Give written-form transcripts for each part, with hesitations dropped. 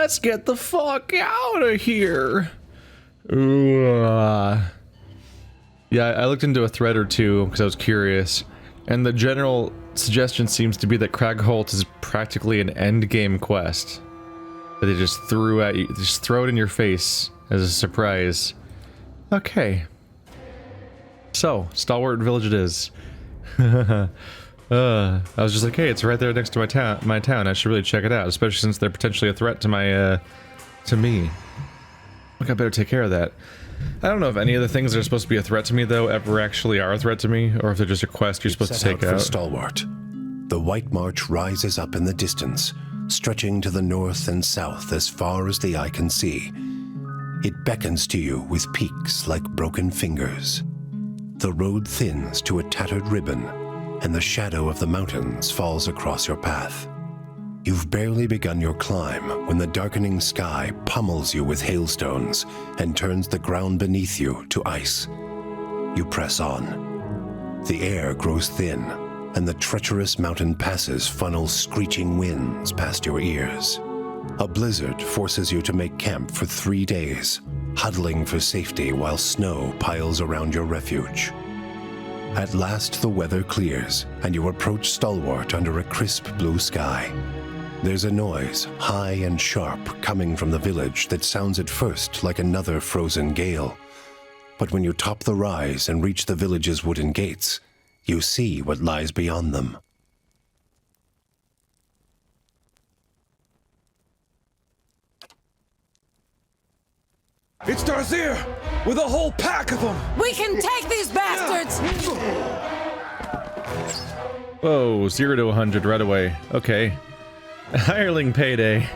let's get the fuck out of here. Ooh. Yeah, I looked into a thread or two because I was curious, and the general suggestion seems to be that Cragholt is practically an end game quest that they just threw at you, just throw it in your face as a surprise. Okay. So, Stalwart Village it is. I was just like, hey, it's right there next to my town. I should really check it out, especially since they're potentially a threat to my, to me. Look, I better take care of that. I don't know if any of the things that are supposed to be a threat to me, though, ever actually are a threat to me, or if they're just a quest you're supposed to take out. For Stalwart. The White March rises up in the distance, stretching to the north and south as far as the eye can see. It beckons to you with peaks like broken fingers. The road thins to a tattered ribbon, and the shadow of the mountains falls across your path. You've barely begun your climb when the darkening sky pummels you with hailstones and turns the ground beneath you to ice. You press on. The air grows thin, and the treacherous mountain passes funnel screeching winds past your ears. A blizzard forces you to make camp for 3 days, huddling for safety while snow piles around your refuge. At last the weather clears, and you approach Stalwart under a crisp blue sky. There's a noise, high and sharp, coming from the village that sounds at first like another frozen gale. But when you top the rise and reach the village's wooden gates, you see what lies beyond them. It's Darzier, with a whole pack of them! We can take these bastards! Whoa, 0 to 100 right away. Okay. Hireling payday.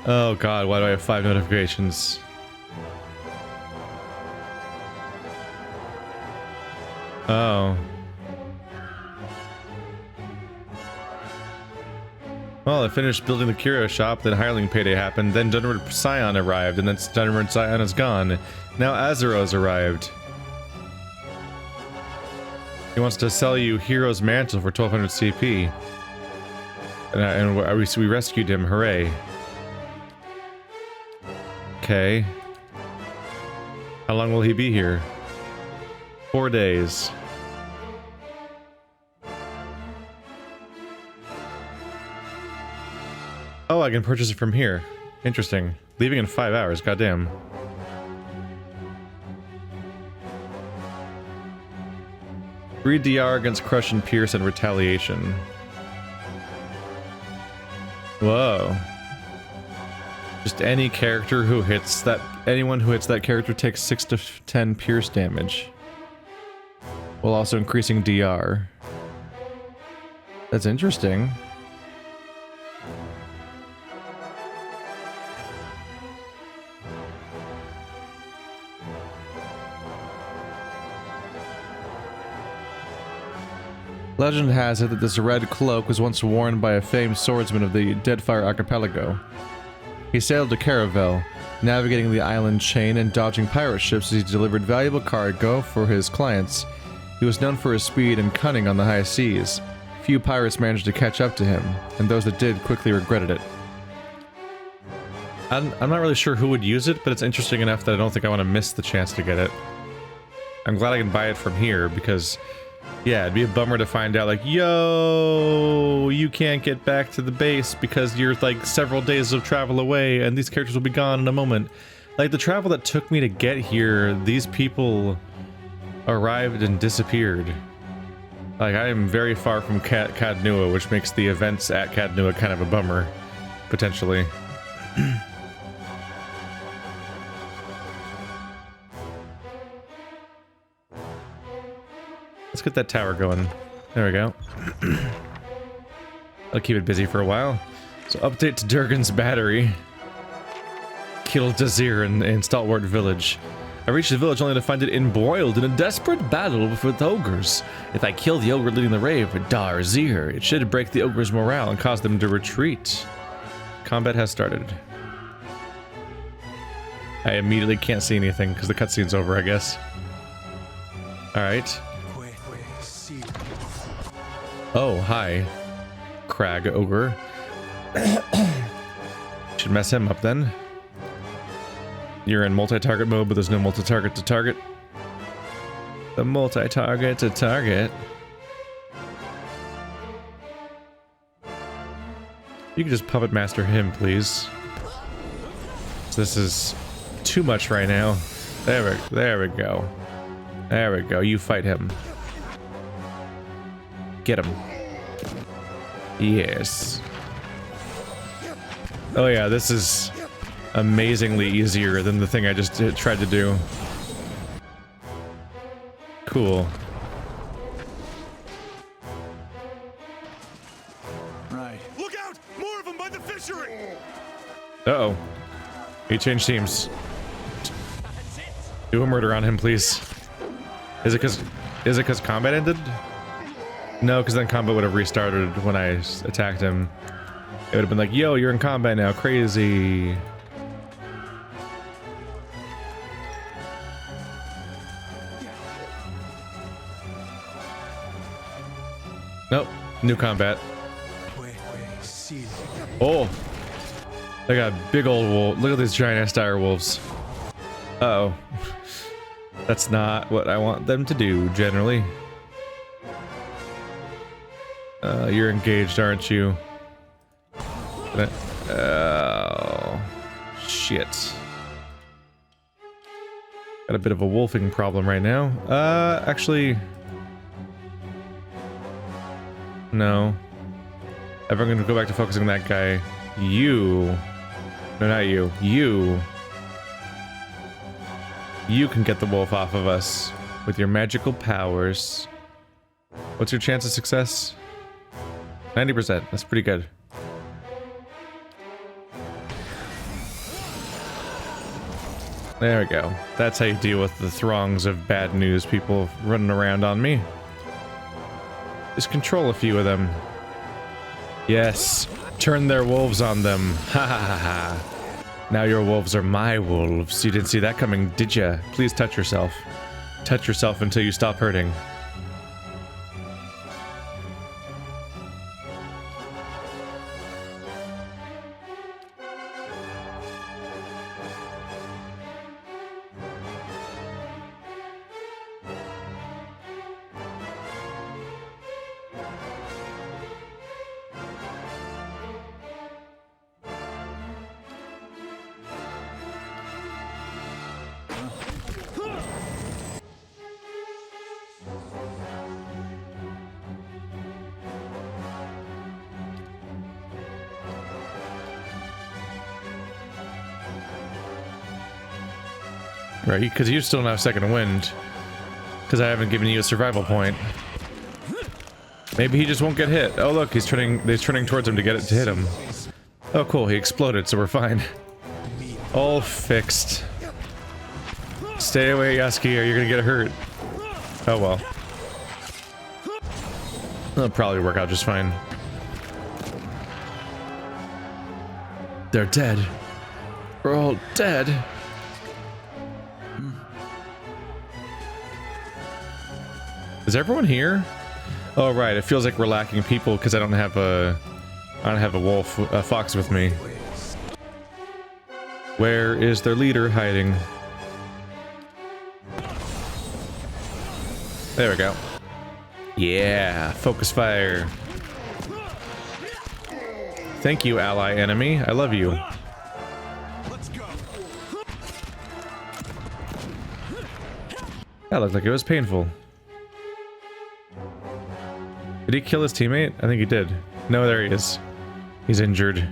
Oh god, why do I have 5 notifications? Oh. Well, I finished building the curio shop, then hireling payday happened, then Dunward Scion arrived, and then Dunward Scion is gone. Now Azeroth's arrived. He wants to sell you Hero's Mantle for 1200 CP. And we rescued him, hooray. Okay. How long will he be here? 4 days. Oh, I can purchase it from here. Interesting. Leaving in 5 hours, goddamn. Read DR against Crush and Pierce and Retaliation. Whoa. Just any character who hits that... Anyone who hits that character takes 6 to 10 pierce damage. While also increasing DR. That's interesting. Legend has it that this red cloak was once worn by a famed swordsman of the Deadfire Archipelago. He sailed to Caravel, navigating the island chain and dodging pirate ships as he delivered valuable cargo for his clients. He was known for his speed and cunning on the high seas. Few pirates managed to catch up to him, and those that did quickly regretted it. I'm not really sure who would use it, but it's interesting enough that I don't think I want to miss the chance to get it. I'm glad I can buy it from here, because... yeah, it'd be a bummer to find out, like, yo, you can't get back to the base because you're, like, several days of travel away and these characters will be gone in a moment. Like, the travel that took me to get here, these people arrived and disappeared. Like, I am very far from Cadnua, which makes the events at Cadnua kind of a bummer, potentially. Let's get that tower going. There we go. I'll keep it busy for a while. So update to Durgan's battery. Killed Dazir in Stalwart Village. I reached the village only to find it embroiled in a desperate battle with ogres. If I kill the ogre leading the raid with Darzir, it should break the ogre's morale and cause them to retreat. Combat has started. I immediately can't see anything because the cutscene's over, I guess. Alright. Oh, hi. Crag Ogre. should mess him up then. You're in multi-target mode, but there's no multi-target to target. The multi-target to target. You can just puppet master him, please. This is too much right now. There we go. There we go. You fight him. Get him. Yes. Oh yeah, this is amazingly easier than the thing I just tried to do. Cool. Right. Look out! More of them by the fishery! Uh-oh. He changed teams. Do a murder on him, please. Is it cause combat ended? No, because then combat would have restarted when I attacked him. It would have been like, yo, you're in combat now, crazy. Nope, new combat. Oh, they got big old wolf. Look at these giant ass dire wolves. Uh-oh. That's not what I want them to do, generally. You're engaged, aren't you? Oh, shit. Got a bit of a wolfing problem right now. Actually... No. If I'm gonna go back to focusing on that guy, you... No, not you. You can get the wolf off of us with your magical powers. What's your chance of success? 90%. That's pretty good. There we go. That's how you deal with the throngs of bad news people running around on me. Just control a few of them. Yes. Turn their wolves on them. Ha ha ha ha. Now your wolves are my wolves. You didn't see that coming, did ya? Please touch yourself. Touch yourself until you stop hurting. Right, because you still don't have second wind. Because I haven't given you a survival point. Maybe he just won't get hit. Oh look, he's turning towards him to hit him. Oh cool, he exploded, so we're fine. All fixed. Stay away, Yasuki, or you're gonna get hurt. Oh well. That'll probably work out just fine. They're dead. We're all dead. Is everyone here? Oh right, it feels like we're lacking people because I don't have a wolf, a fox with me. Where is their leader hiding? There we go. Yeah, focus fire. Thank you, ally enemy. I love you. That looked like it was painful. Did he kill his teammate? I think he did. No, there he is. He's injured.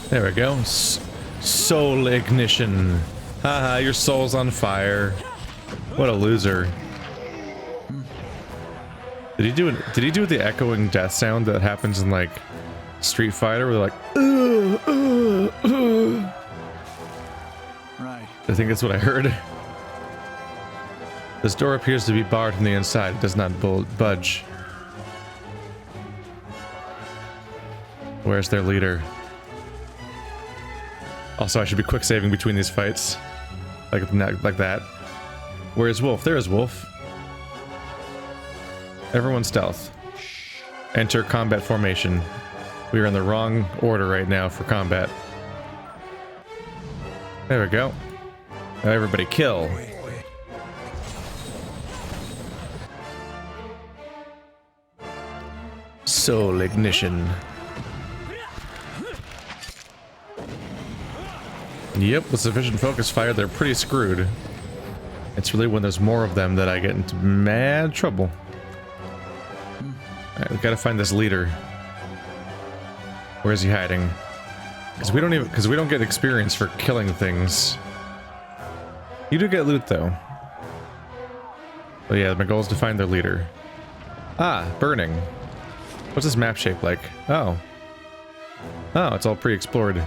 There we go. Soul ignition. Haha, your soul's on fire. What a loser. Did he do the echoing death sound that happens in like Street Fighter where they're like Right. I think that's what I heard. This door appears to be barred from the inside. It does not budge. Where's their leader? Also, I should be quick saving between these fights. Like that. Where's Wolf? There is Wolf. Everyone stealth. Enter combat formation. We are in the wrong order right now for combat. There we go. Now everybody kill. Soul ignition. Yep, with sufficient focus fire, they're pretty screwed. It's really when there's more of them that I get into mad trouble. Alright, we gotta find this leader. Where is he hiding? Because we don't get experience for killing things. You do get loot though. But yeah, my goal is to find their leader. Ah, burning. What's this map shape like? Oh. Oh, it's all pre-explored.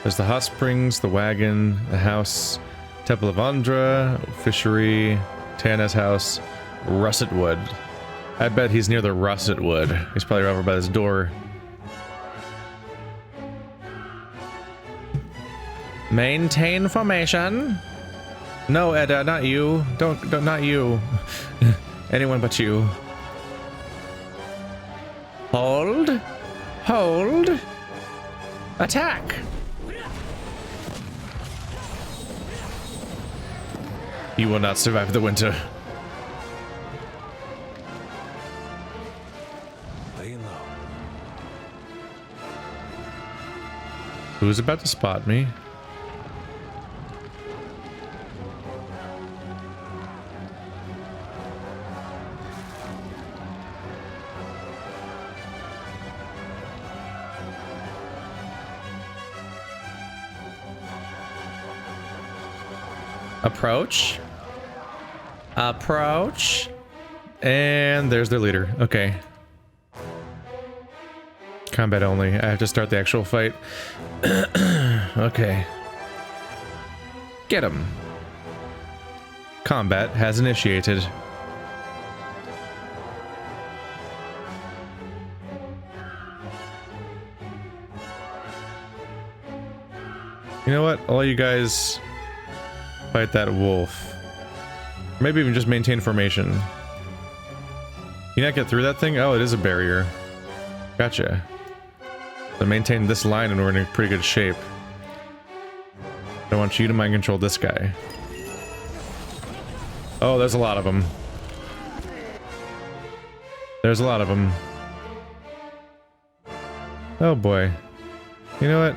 There's the hot springs, the wagon, the house, Temple of Andra, fishery, Tana's house, russet wood. I bet he's near the russet wood. He's probably over by this door. Maintain formation. No, Edda, not you. Don't not you. Anyone but you. Hold. Hold. Attack. You will not survive the winter. Laying low. Who's about to spot me? Approach. Approach. And there's their leader. Okay. Combat only. I have to start the actual fight. Okay. Get him. Combat has initiated. You know what? All you guys fight that wolf. Maybe even just maintain formation. You not get through that thing? Oh, it is a barrier. Gotcha. So maintain this line and we're in pretty good shape. I want you to mind control this guy. Oh, there's a lot of them. There's a lot of them. Oh boy. You know what?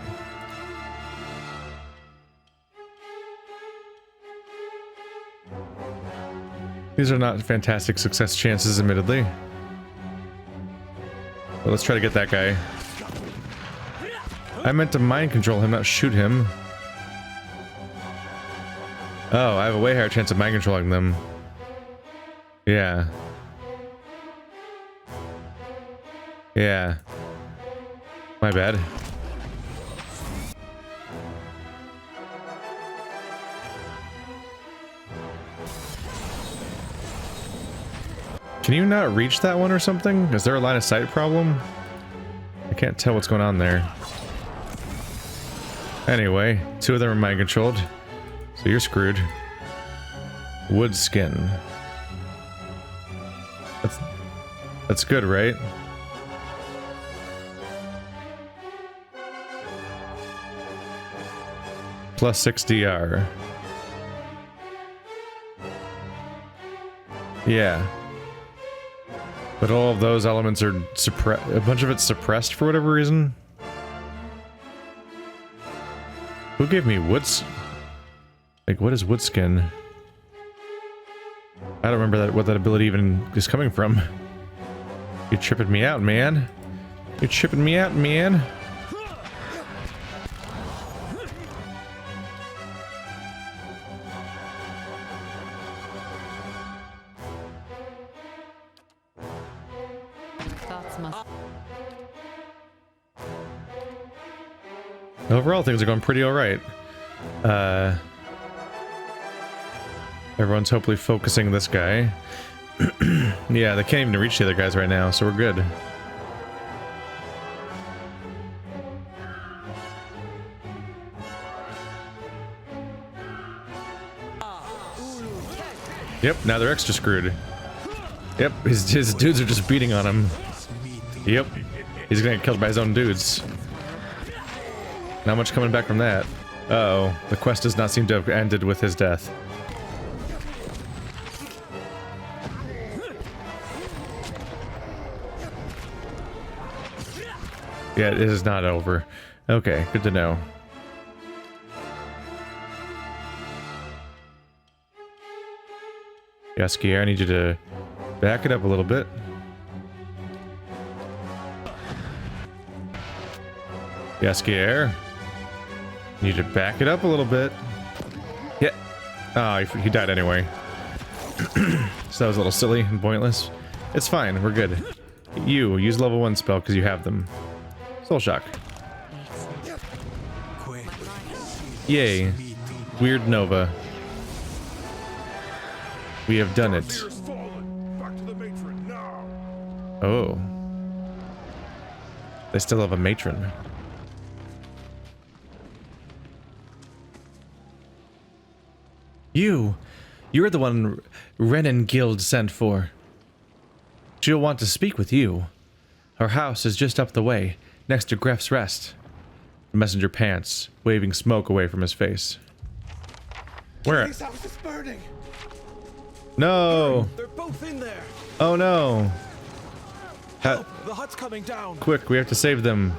These are not fantastic success chances, admittedly. But let's try to get that guy. I meant to mind control him, not shoot him. Oh, I have a way higher chance of mind controlling them. Yeah. Yeah. My bad. Can you not reach that one or something? Is there a line of sight problem? I can't tell what's going on there. Anyway, two of them are mind controlled. So you're screwed. Wood skin. That's good, right? Plus 6 DR. Yeah. But all of those elements are suppressed. A bunch of it's suppressed for whatever reason. Who gave me woods? Like, what is wood skin? I don't remember what that ability even is coming from. You're tripping me out, man. You're tripping me out, man. Overall, things are going pretty alright. Everyone's hopefully focusing this guy. Yeah, they can't even reach the other guys right now, so we're good. Yep, now they're extra screwed. Yep, his dudes are just beating on him. Yep. He's gonna get killed by his own dudes. Not much coming back from that. Uh-oh. The quest does not seem to have ended with his death. Yeah, it is not over. Okay, good to know. Yaskier, I need you to back it up a little bit. Yaskier, need to back it up a little bit. Yeah. Oh, he died anyway. So that was a little silly and pointless. It's fine, we're good. You, use level 1 spell because you have them. Soul Shock. Yay. Weird Nova. We have done it. Back to the matron now. Oh. They still have a matron. You're the one Renan Guild sent for. She'll want to speak with you. Her house is just up the way, next to Gref's Rest. The messenger pants, waving smoke away from his face. Where? His house is burning. No! They're both in there. Oh no! Help! The hut's coming down. Quick, we have to save them.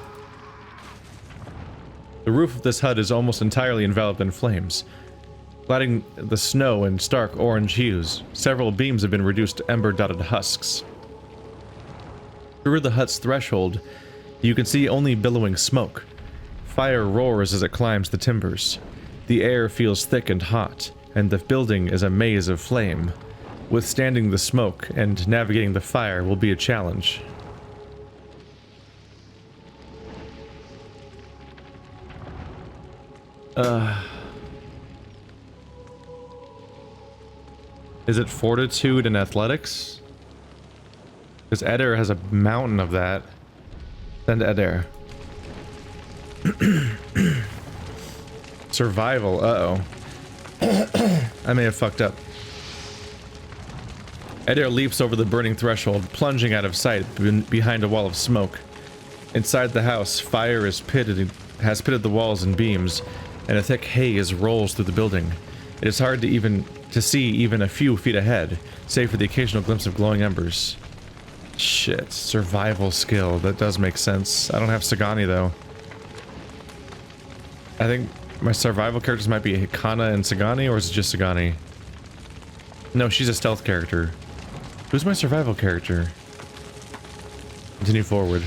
The roof of this hut is almost entirely enveloped in flames, lighting the snow in stark orange hues. Several beams have been reduced to ember-dotted husks. Through the hut's threshold, you can see only billowing smoke. Fire roars as it climbs the timbers. The air feels thick and hot, and the building is a maze of flame. Withstanding the smoke and navigating the fire will be a challenge. Is it fortitude and athletics? Because Eder has a mountain of that. Send Eder. Survival, uh-oh. I may have fucked up. Eder leaps over the burning threshold, plunging out of sight behind a wall of smoke. Inside the house, fire has pitted the walls and beams, and a thick haze rolls through the building. It is hard to see even a few feet ahead, save for the occasional glimpse of glowing embers. Shit, survival skill. That does make sense. I don't have Sagani though. I think my survival characters might be Hikana and Sagani, or is it just Sagani? No, she's a stealth character. Who's my survival character? Continue forward.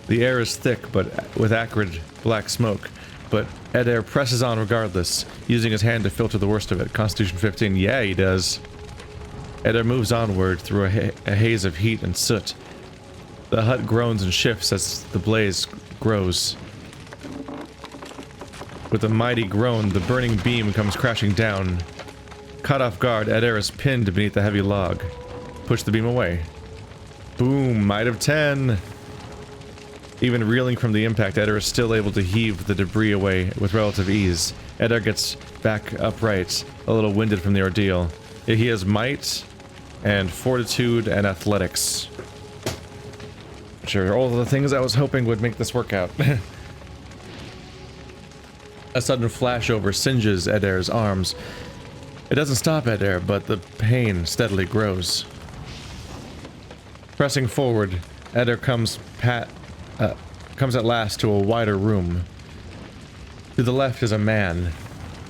The air is thick, but with acrid black smoke. But Eder presses on regardless, using his hand to filter the worst of it. Constitution 15. Yeah, he does. Eder moves onward through a haze of heat and soot. The hut groans and shifts as the blaze grows. With a mighty groan, the burning beam comes crashing down. Caught off guard, Eder is pinned beneath the heavy log. Push the beam away. Boom, might of 10. Even reeling from the impact, Eder is still able to heave the debris away with relative ease. Eder gets back upright, a little winded from the ordeal. He has might and fortitude and athletics. Which are all the things I was hoping would make this work out. A sudden flashover singes Eder's arms. It doesn't stop Eder, but the pain steadily grows. Pressing forward, Eder comes at last to a wider room. To the left is a man,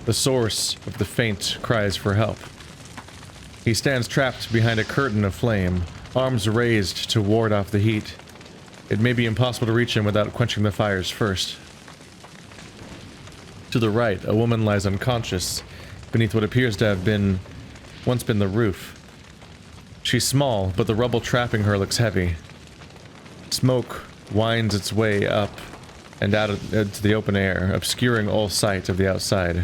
the source of the faint cries for help. He stands trapped behind a curtain of flame, arms raised to ward off the heat. It may be impossible to reach him without quenching the fires first. To the right, a woman lies unconscious beneath what appears to have once been the roof. She's small, but the rubble trapping her looks heavy. Smoke winds its way up and out into the open air, obscuring all sight of the outside.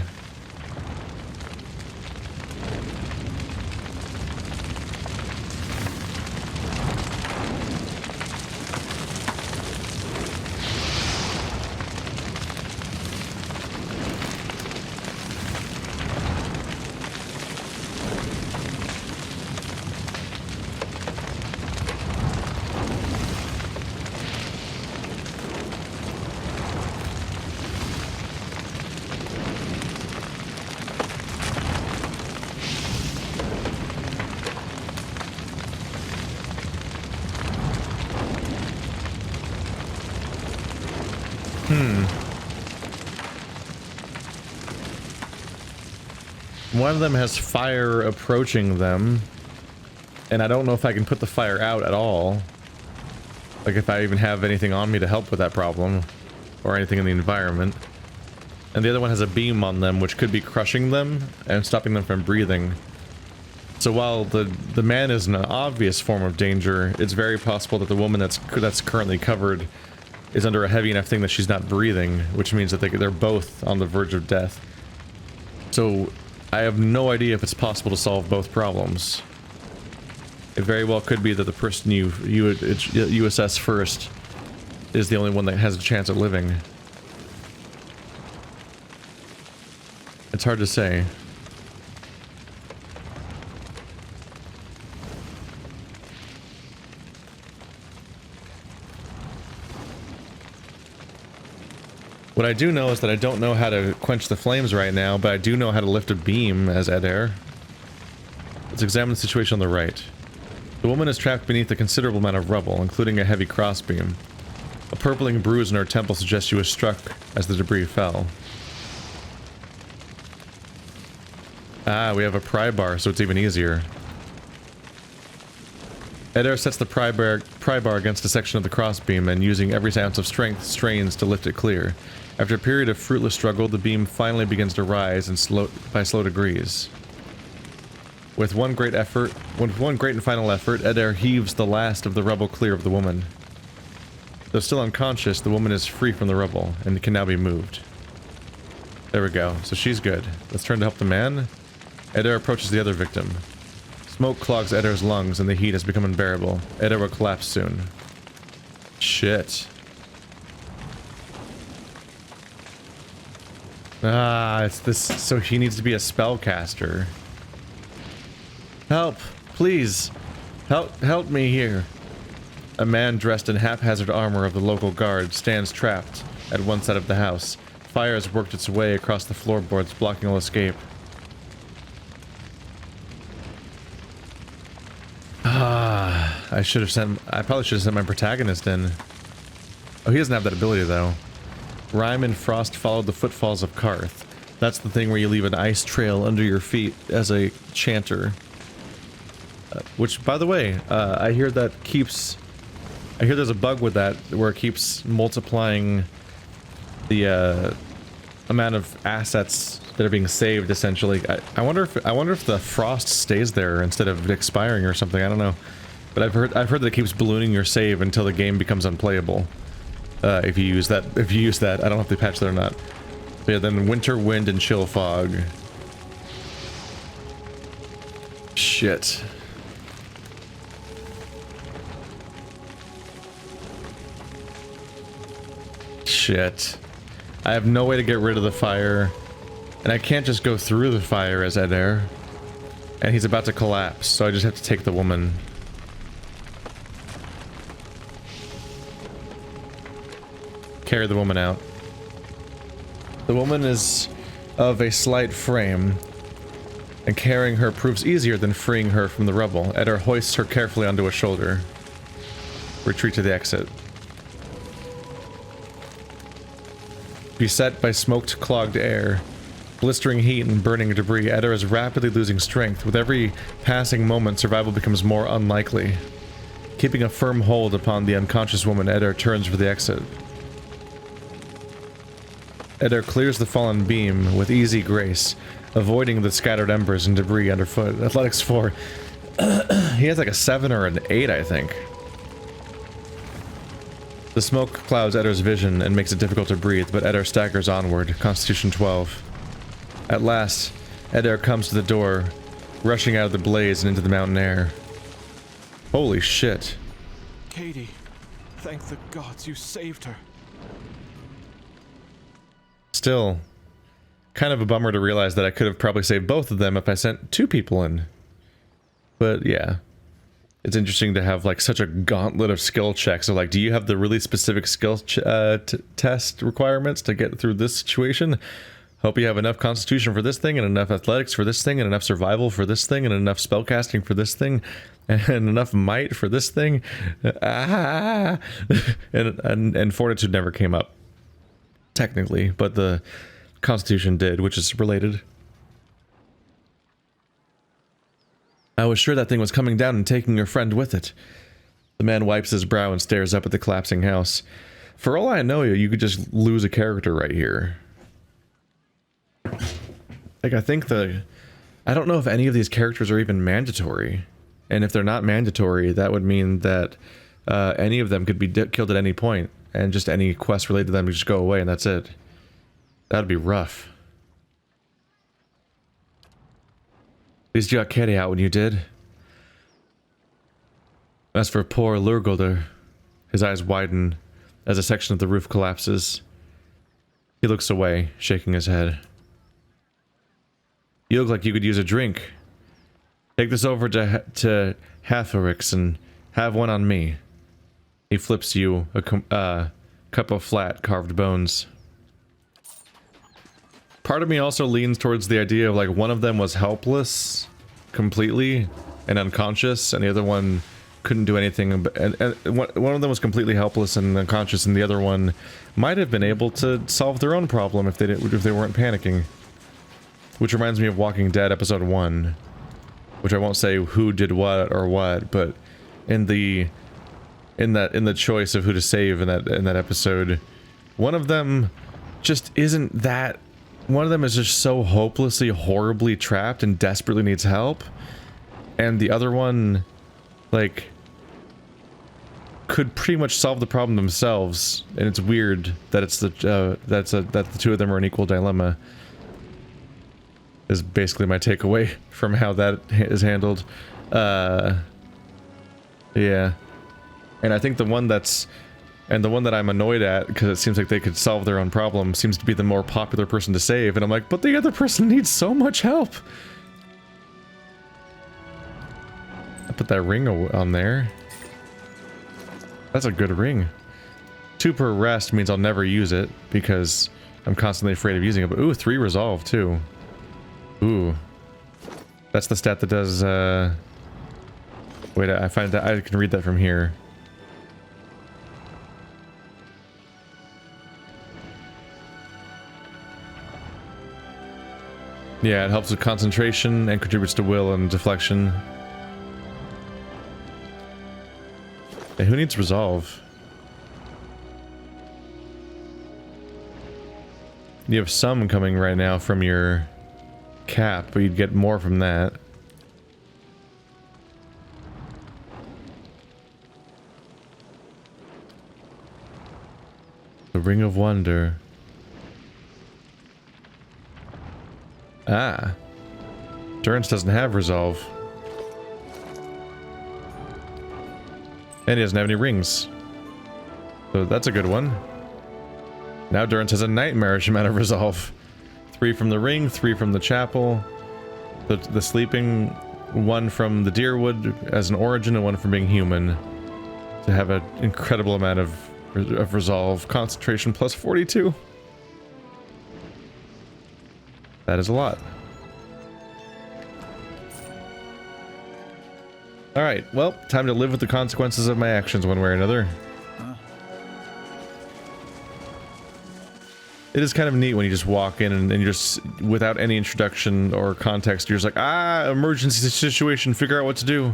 one of them has fire approaching them, and I don't know if I can put the fire out at all. Like if I even have anything on me to help with that problem, or anything in the environment. And the other one has a beam on them, which could be crushing them and stopping them from breathing. So while the man is an obvious form of danger, it's very possible that the woman that's currently covered is under a heavy enough thing that she's not breathing, which means that they're both on the verge of death. So I have no idea if it's possible to solve both problems. It very well could be that the person you assess first is the only one that has a chance at living. It's hard to say. What I do know is that I don't know how to quench the flames right now, but I do know how to lift a beam as Adair. Let's examine the situation on the right. The woman is trapped beneath a considerable amount of rubble, including a heavy crossbeam. A purpling bruise in her temple suggests she was struck as the debris fell. Ah, we have a pry bar, so it's even easier. Adair sets the pry bar against a section of the crossbeam and, using every ounce of strength, strains to lift it clear. After a period of fruitless struggle, the beam finally begins to rise by slow degrees. With one great and final effort, Adair heaves the last of the rubble clear of the woman. Though still unconscious, the woman is free from the rubble and can now be moved. There we go. So she's good. Let's turn to help the man. Adair approaches the other victim. Smoke clogs Adair's lungs and the heat has become unbearable. Adair will collapse soon. Shit. Ah, it's this. So he needs to be a spellcaster. Help! Please! Help me here! A man dressed in haphazard armor of the local guard stands trapped at one side of the house. Fire has worked its way across the floorboards, blocking all escape. Ah, I probably should have sent my protagonist in. Oh, he doesn't have that ability though. Rime and Frost followed the footfalls of Karth. That's the thing where you leave an ice trail under your feet as a chanter. Which, by the way, I hear that keeps... I hear there's a bug with that where it keeps multiplying the amount of assets that are being saved, essentially. I wonder if the frost stays there instead of expiring or something. I don't know. But I've heard that it keeps ballooning your save until the game becomes unplayable. If you use that, I don't know if they patched that or not. But yeah, then winter, wind, and chill fog. Shit. Shit. I have no way to get rid of the fire. And I can't just go through the fire as Adair. And he's about to collapse, so I just have to take the woman. Carry the woman out. The woman is of a slight frame, and carrying her proves easier than freeing her from the rubble. Adair hoists her carefully onto a shoulder. Retreat to the exit. Beset by smoked, clogged air, blistering heat and burning debris, Adair is rapidly losing strength. With every passing moment, survival becomes more unlikely. Keeping a firm hold upon the unconscious woman, Adair turns for the exit. Adair clears the fallen beam with easy grace, avoiding the scattered embers and debris underfoot. Athletics 4. He has like a 7 or an 8, I think. The smoke clouds Adair's vision and makes it difficult to breathe, but Adair staggers onward. Constitution 12. At last, Adair comes to the door, rushing out of the blaze and into the mountain air. Holy shit. Katie, thank the gods you saved her. Still, kind of a bummer to realize that I could have probably saved both of them if I sent 2 people in. But yeah. It's interesting to have like such a gauntlet of skill checks. So like, do you have the really specific skill test requirements to get through this situation? Hope you have enough constitution for this thing, and enough athletics for this thing, and enough survival for this thing, and enough spellcasting for this thing, and enough might for this thing. Ah! and fortitude never came up, technically, but the constitution did, which is related. I was sure that thing was coming down and taking your friend with it. The man wipes his brow and stares up at the collapsing house. For all I know, you could just lose a character right here. Like, I don't know if any of these characters are even mandatory. And if they're not mandatory, that would mean that any of them could be killed at any point, and just any quest related to them would just go away, and that's it. That'd be rough. At least you got Katie out when you did. As for poor Lurgolder, his eyes widen as a section of the roof collapses. He looks away, shaking his head. You look like you could use a drink. Take this over to Hatherix and have one on me. He flips you a cup of flat carved bones. Part of me also leans towards the idea of like one of them was helpless completely and unconscious, and the other one couldn't do anything. And one of them was completely helpless and unconscious, and the other one might have been able to solve their own problem if they weren't panicking. Which reminds me of Walking Dead episode 1, which I won't say who did what or what, but in the choice of who to save in that episode, one of them just isn't that. One of them is just so hopelessly, horribly trapped and desperately needs help, and the other one, like, could pretty much solve the problem themselves. And it's weird that it's that the two of them are an equal dilemma. Is basically my takeaway from how that is handled. Yeah. And I think the one that I'm annoyed at, because it seems like they could solve their own problem, seems to be the more popular person to save, and I'm like, but the other person needs so much help! I put that ring on there. That's a good ring. 2 per rest means I'll never use it, because I'm constantly afraid of using it, but ooh, 3 resolve, too. Ooh. That's the stat that does, wait, I find that I can read that from here. Yeah, it helps with concentration and contributes to will and deflection. Hey, who needs resolve? You have some coming right now from your cap, but you'd get more from that. The Ring of Wonder. Ah. Durance doesn't have resolve. And he doesn't have any rings. So that's a good one. Now Durance has a nightmarish amount of resolve. 3 from the ring, 3 from the chapel. The sleeping, 1 from the Deerwood as an origin, and 1 from being human. To have an incredible amount of resolve. Concentration plus 42. That is a lot. Alright, well, time to live with the consequences of my actions one way or another. It is kind of neat when you just walk in and you're just, without any introduction or context, you're just like, ah, emergency situation, figure out what to do.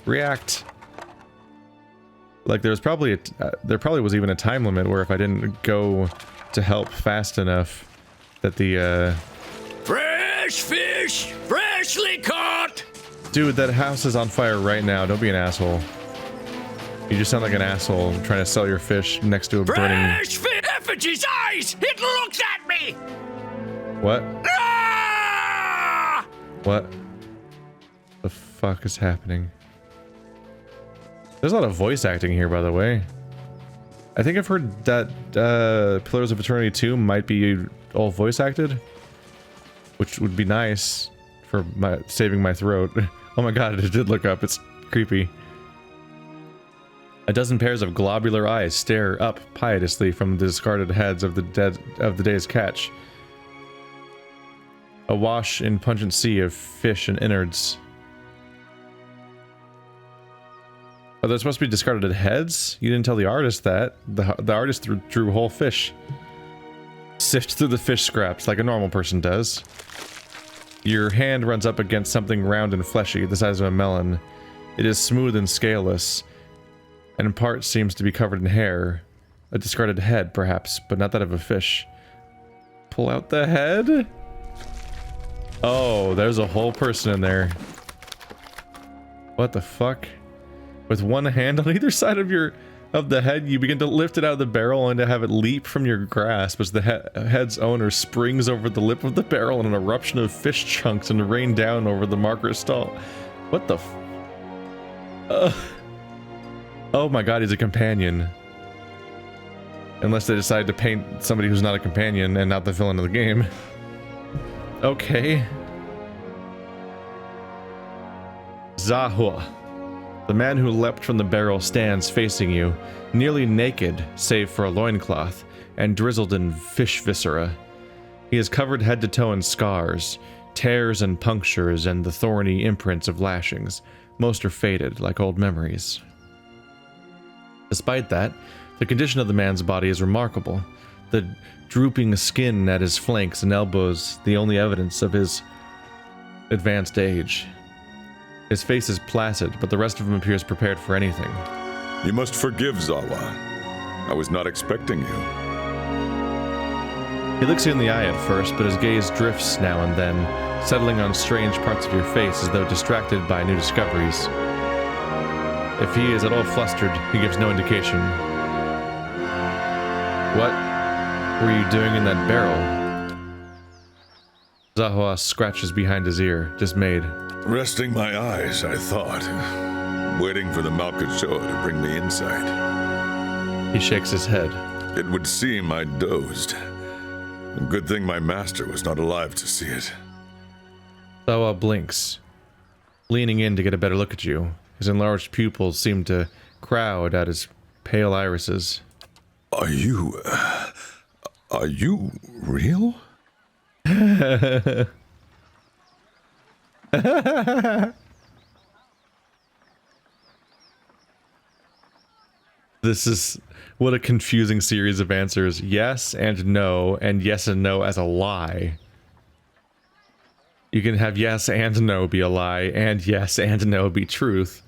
React. Like, there probably was even a time limit where if I didn't go to help fast enough, that the, Fresh fish! Freshly caught! Dude, that house is on fire right now. Don't be an asshole. You just sound like an asshole trying to sell your fish next to a burning... Fresh fish! Effigy's eyes! It looks at me! What? Ah! What? The fuck is happening? There's a lot of voice acting here, by the way. I think I've heard that Pillars of Eternity 2 might be all voice acted, which would be nice for saving my throat. Oh my god, it did look up. It's creepy. A dozen pairs of globular eyes stare up piteously from the discarded heads of the day's catch. Awash in pungent sea of fish and innards. Oh, they're supposed to be discarded heads? You didn't tell the artist that. The artist drew whole fish. Sift through the fish scraps like a normal person does. Your hand runs up against something round and fleshy, the size of a melon. It is smooth and scaleless, and in part seems to be covered in hair. A discarded head, perhaps, but not that of a fish. Pull out the head? Oh, there's a whole person in there. What the fuck? With one hand on either side of the head, you begin to lift it out of the barrel and to have it leap from your grasp as the head's owner springs over the lip of the barrel in an eruption of fish chunks and rain down over the marker's stall. What the oh my god, he's a companion. Unless they decide to paint somebody who's not a companion and not the villain of the game. Okay. Zahua. The man who leapt from the barrel stands facing you, nearly naked, save for a loincloth, and drizzled in fish viscera. He is covered head to toe in scars, tears and punctures, and the thorny imprints of lashings. Most are faded, like old memories. Despite that, the condition of the man's body is remarkable. The drooping skin at his flanks and elbows, the only evidence of his advanced age. His face is placid, but the rest of him appears prepared for anything. You must forgive, Zahua. I was not expecting you. He looks you in the eye at first, but his gaze drifts now and then, settling on strange parts of your face as though distracted by new discoveries. If he is at all flustered, he gives no indication. What were you doing in that barrel? Zahua scratches behind his ear, dismayed. Resting my eyes, I thought. Waiting for the Malkachoa to bring me insight. He shakes his head. It would seem I dozed. A good thing my master was not alive to see it. Zahua blinks, leaning in to get a better look at you. His enlarged pupils seem to crowd at his pale irises. Are you real? This is what a confusing series of answers. Yes and no, and yes and no as a lie. You can have yes and no be a lie, and yes and no be truth.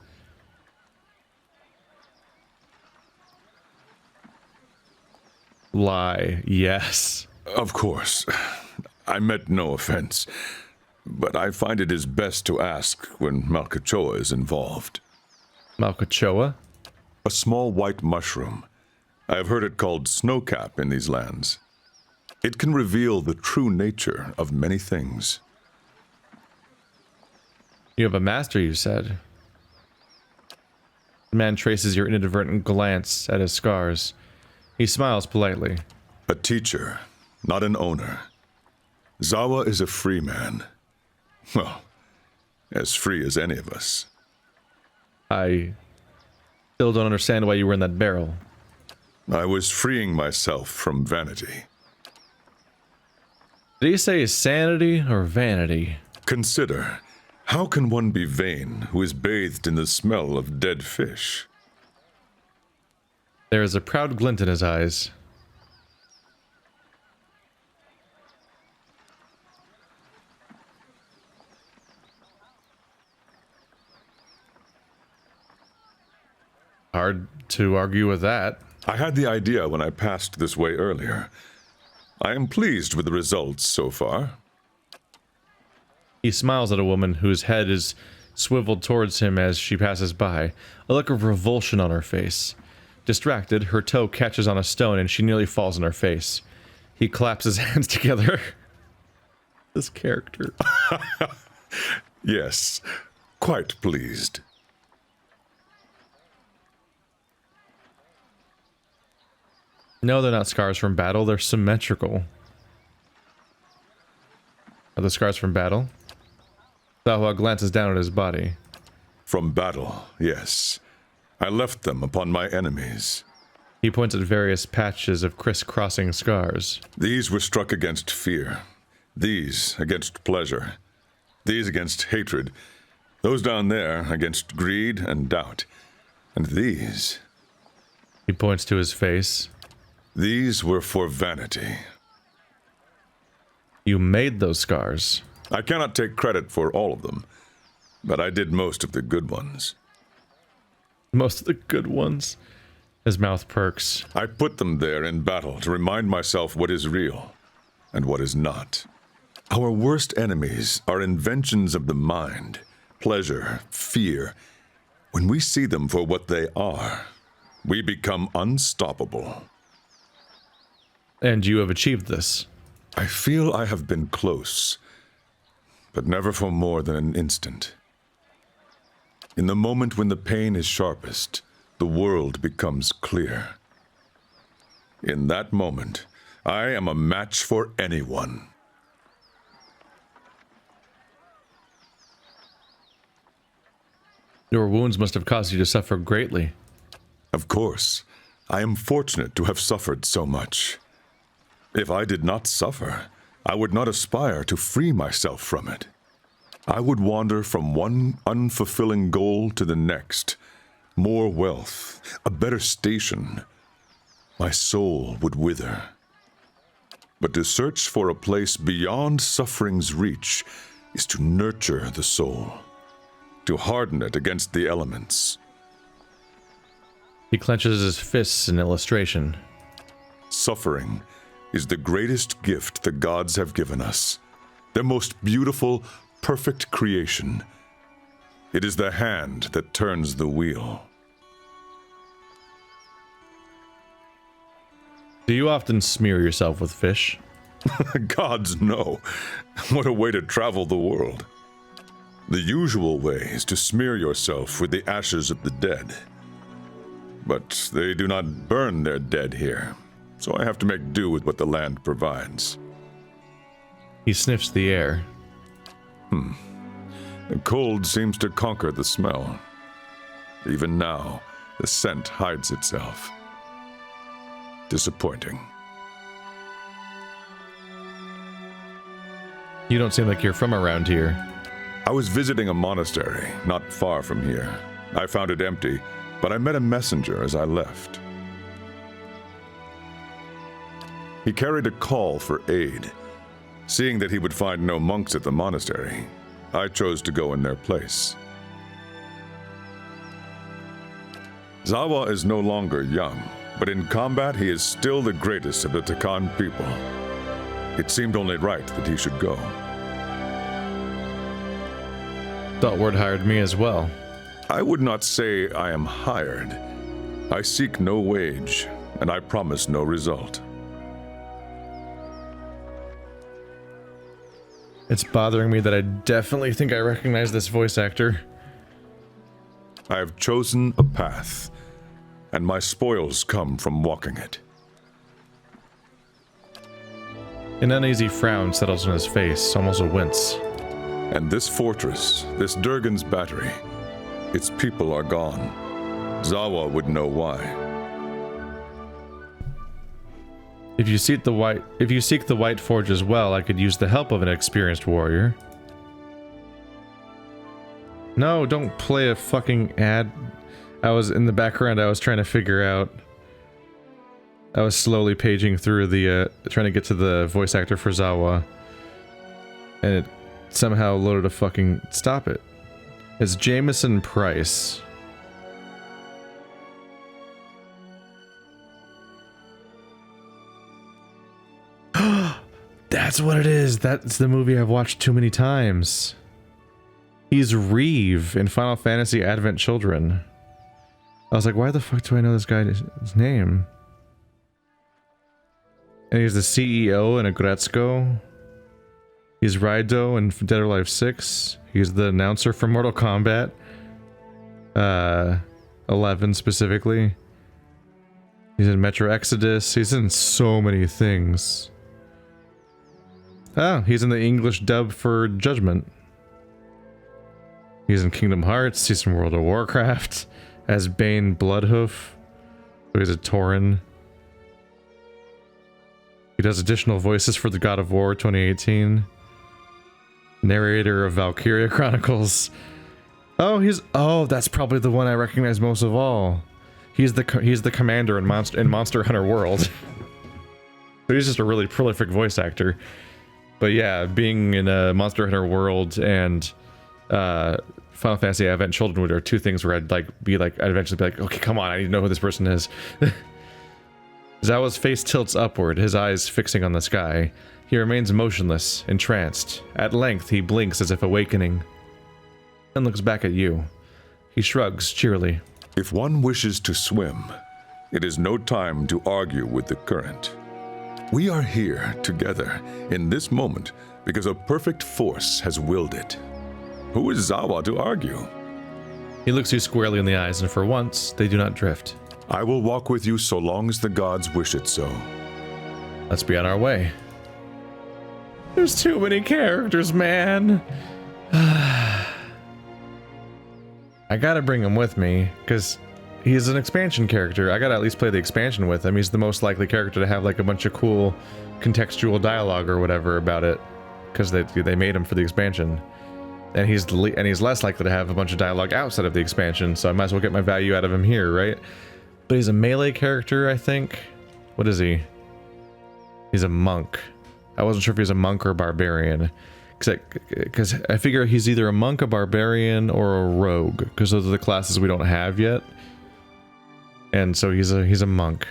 Lie, yes. Of course. I meant no offense. But I find it is best to ask when Malkachoa is involved. Malkachoa? A small white mushroom. I have heard it called snowcap in these lands. It can reveal the true nature of many things. You have a master, you said. The man traces your inadvertent glance at his scars. He smiles politely. A teacher, not an owner. Zahua is a free man. Well, as free as any of us. I still don't understand why you were in that barrel. I was freeing myself from vanity. Did he say sanity or vanity? Consider, how can one be vain who is bathed in the smell of dead fish? There is a proud glint in his eyes. Hard to argue with that. I had the idea when I passed this way earlier. I am pleased with the results so far. He smiles at a woman whose head is swiveled towards him as she passes by, a look of revulsion on her face. Distracted, her toe catches on a stone and she nearly falls on her face. He claps his hands together. This character. Yes, quite pleased. No, they're not scars from battle. They're symmetrical. Are the scars from battle? Zahua glances down at his body. From battle, yes. I left them upon my enemies. He points at various patches of crisscrossing scars. These were struck against fear. These against pleasure. These against hatred. Those down there against greed and doubt. And these... He points to his face. These were for vanity. You made those scars. I cannot take credit for all of them, but I did most of the good ones. Most of the good ones. His mouth perks. I put them there in battle to remind myself what is real and what is not. Our worst enemies are inventions of the mind, pleasure, fear. When we see them for what they are, we become unstoppable. And you have achieved this. I feel I have been close, but never for more than an instant. In the moment when the pain is sharpest, the world becomes clear. In that moment, I am a match for anyone. Your wounds must have caused you to suffer greatly. Of course, I am fortunate to have suffered so much. If I did not suffer, I would not aspire to free myself from it. I would wander from one unfulfilling goal to the next. More wealth, a better station. My soul would wither. But to search for a place beyond suffering's reach is to nurture the soul, to harden it against the elements. He clenches his fists in illustration. Suffering is the greatest gift the gods have given us, their most beautiful, perfect creation. It is the hand that turns the wheel. Do you often smear yourself with fish? Gods, no. What a way to travel the world. The usual way is to smear yourself with the ashes of the dead. But they do not burn their dead here, so I have to make do with what the land provides. He sniffs the air. The cold seems to conquer the smell. Even now, the scent hides itself. Disappointing. You don't seem like you're from around here. I was visiting a monastery not far from here. I found it empty, but I met a messenger as I left. He carried a call for aid. Seeing that he would find no monks at the monastery, I chose to go in their place. Zahua is no longer young, but in combat he is still the greatest of the Takan people. It seemed only right that he should go. Stalwart hired me as well. I would not say I am hired. I seek no wage, and I promise no result. It's bothering me that I definitely think I recognize this voice actor. I have chosen a path, and my spoils come from walking it. An uneasy frown settles on his face, almost a wince. And this fortress, this Durgan's battery, its people are gone. Zahua would know why. If you seek the White Forge as well, I could use the help of an experienced warrior. No, don't play a fucking ad. I was in the background, I was trying to figure out. I was slowly paging through the, trying to get to the voice actor for Zahua. And it somehow loaded a fucking... Stop it. It's Jameson Price. That's what it is. That's the movie I've watched too many times. He's Reeve in Final Fantasy Advent Children. I was like, why the fuck do I know this guy's name? And he's the CEO in Agretzko. He's Raido in Dead or Alive 6. He's the announcer for Mortal Kombat. 11 specifically. He's in Metro Exodus. He's in so many things. Oh, he's in the English dub for Judgment. He's in Kingdom Hearts. He's in World of Warcraft as Bane Bloodhoof. So he's a Tauren. He does additional voices for the God of War 2018. Narrator of Valkyria Chronicles. Oh, that's probably the one I recognize most of all. He's the commander in Monster Hunter World. So he's just a really prolific voice actor. But yeah, being in a Monster Hunter world and Final Fantasy Advent Childrenwood are two things where I'd eventually be like, okay, come on, I need to know who this person is. Zahua's face tilts upward, his eyes fixing on the sky. He remains motionless, entranced. At length, he blinks as if awakening, and looks back at you. He shrugs cheerily. If one wishes to swim, it is no time to argue with the current. We are here together in this moment because a perfect force has willed it. Who is Zahua to argue? He looks you squarely in the eyes, and for once, they do not drift. I will walk with you so long as the gods wish it so. Let's be on our way. There's too many characters, man. I gotta bring him with me, because he's an expansion character. I gotta at least play the expansion with him. He's the most likely character to have like a bunch of cool contextual dialogue or whatever about it, because they made him for the expansion. And he's less likely to have a bunch of dialogue outside of the expansion, so I might as well get my value out of him here, right? But he's a melee character, I think. What is he? He's a monk. I wasn't sure if he's a monk or a barbarian. Because I figure he's either a monk, a barbarian, or a rogue. Because those are the classes we don't have yet. And so he's a monk.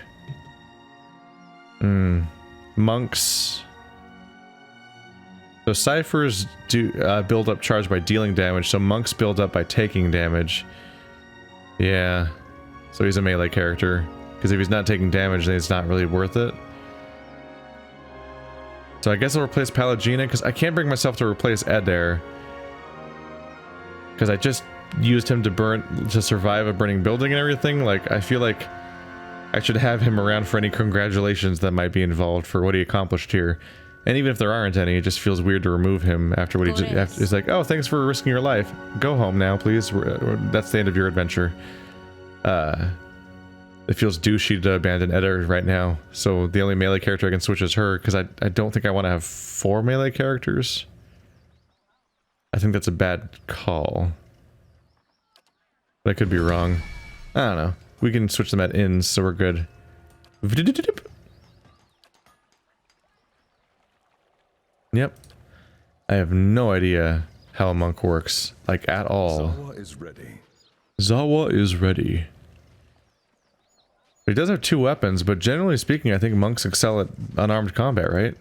Monks... So ciphers do build up charge by dealing damage, so monks build up by taking damage. Yeah. So he's a melee character. Because if he's not taking damage, then it's not really worth it. So I guess I'll replace Pallegina, because I can't bring myself to replace Adair. Because I just used him to survive a burning building and everything. Like, I feel like I should have him around for any congratulations that might be involved for what he accomplished here. And even if there aren't any, it just feels weird to remove him after what he just... It's like, oh, thanks for risking your life. Go home now, please. That's the end of your adventure. It feels douchey to abandon Eder right now. So the only melee character I can switch is her, because I don't think I want to have 4 melee characters. I think that's a bad call. But I could be wrong. I don't know. We can switch them at inns, so we're good. Yep. I have no idea how a monk works, like at all. Zahua is ready. Zahua is ready. He does have 2 weapons, but generally speaking, I think monks excel at unarmed combat, right?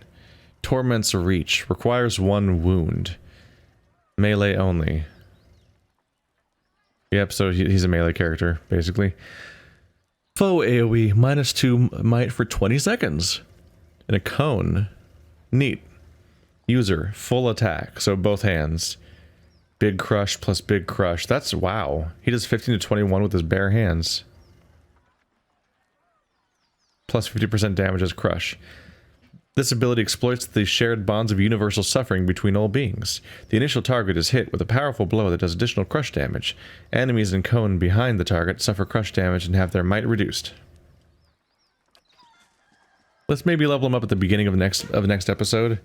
Torment's Reach. Requires 1 wound. Melee only. Yep, so he's a melee character, basically. Foe AoE, -2 might for 20 seconds. And a cone. Neat. User, full attack, so both hands. Big crush plus big crush. That's, wow. He does 15 to 21 with his bare hands. Plus 50% damage as crush. This ability exploits the shared bonds of universal suffering between all beings. The initial target is hit with a powerful blow that does additional crush damage. Enemies in cone behind the target suffer crush damage and have their might reduced. Let's maybe level him up at the beginning of the next episode.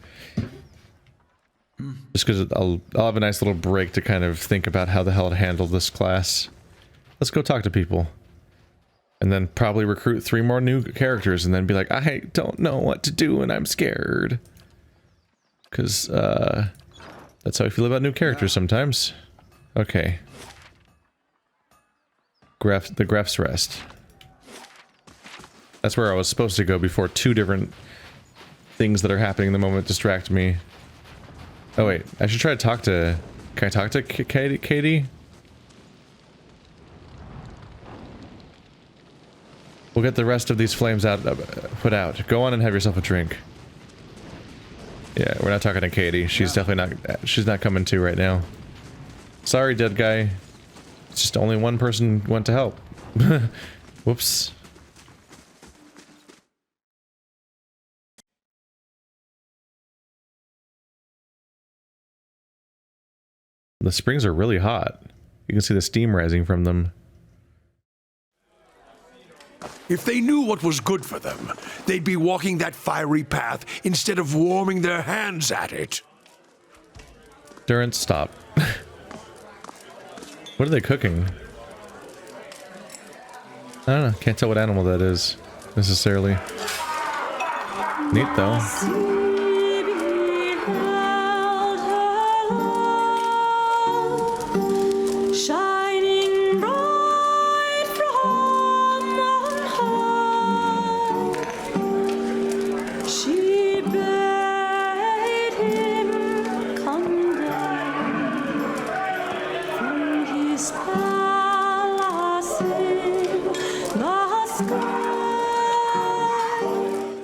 Just because I'll have a nice little break to kind of think about how the hell to handle this class. Let's go talk to people. And then probably recruit 3 more new characters and then be like, I don't know what to do and I'm scared. Because, that's how I feel about new characters sometimes. Okay. The Gref's Rest. That's where I was supposed to go before 2 different things that are happening in the moment distract me. Oh wait, I should try to talk to... Can I talk to Katie? We'll get the rest of these flames put out. Go on and have yourself a drink. Yeah, we're not talking to Katie. She's definitely not... She's not coming to right now. Sorry, dead guy. It's just only one person went to help. Whoops. The springs are really hot. You can see the steam rising from them. If they knew what was good for them, they'd be walking that fiery path instead of warming their hands at it. Durance, stop. What are they cooking? I don't know. Can't tell what animal that is, necessarily. Neat, though.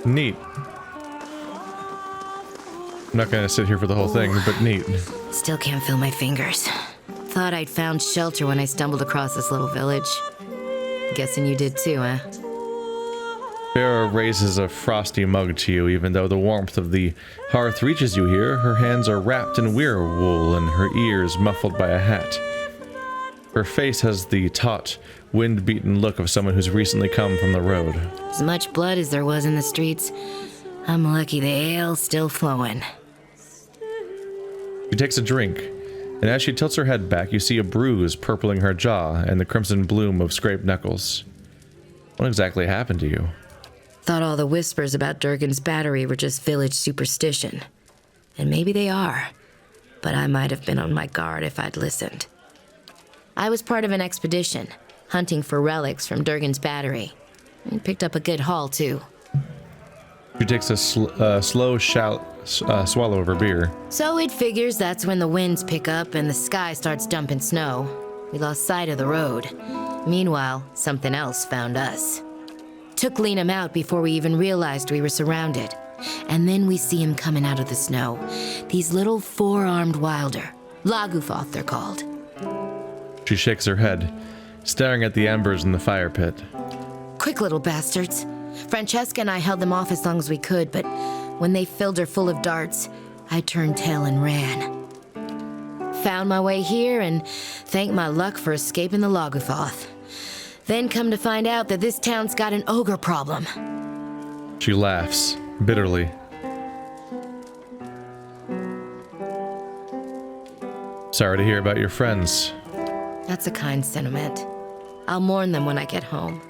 Neat. I'm not gonna sit here for the whole thing, but neat. Still can't feel my fingers. Thought I'd found shelter when I stumbled across this little village. Guessing you did too, huh? Farah raises a frosty mug to you, even though the warmth of the hearth reaches you here. Her hands are wrapped in weir wool and her ears muffled by a hat. Her face has the taut, wind-beaten look of someone who's recently come from the road. As much blood as there was in the streets, I'm lucky the ale's still flowing. She takes a drink, and as she tilts her head back, you see a bruise purpling her jaw and the crimson bloom of scraped knuckles. What exactly happened to you? Thought all the whispers about Durgan's battery were just village superstition. And maybe they are, but I might have been on my guard if I'd listened. I was part of an expedition, hunting for relics from Durgan's battery. We picked up a good haul, too. She takes a slow swallow of her beer. So it figures that's when the winds pick up and the sky starts dumping snow. We lost sight of the road. Meanwhile, something else found us. Took Liam out before we even realized we were surrounded. And then we see him coming out of the snow. These little four-armed wilder. Lagufoth, they're called. She shakes her head, staring at the embers in the fire pit. Quick little bastards. Francesca and I held them off as long as we could, but when they filled her full of darts, I turned tail and ran. Found my way here and thanked my luck for escaping the Lagufoth. Then come to find out that this town's got an ogre problem. She laughs, bitterly. Sorry to hear about your friends. That's a kind sentiment. I'll mourn them when I get home.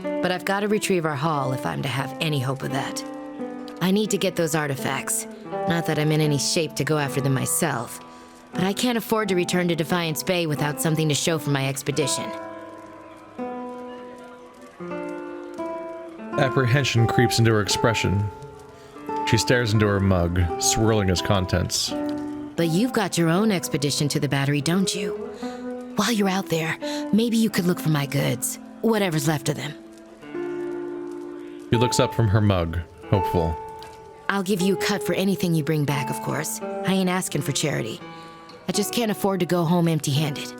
But I've got to retrieve our haul if I'm to have any hope of that. I need to get those artifacts. Not that I'm in any shape to go after them myself. But I can't afford to return to Defiance Bay without something to show for my expedition. Apprehension creeps into her expression. She stares into her mug, swirling its contents. But you've got your own expedition to the battery, don't you? While you're out there, maybe you could look for my goods. Whatever's left of them. She looks up from her mug, hopeful. I'll give you a cut for anything you bring back, of course. I ain't asking for charity. I just can't afford to go home empty-handed.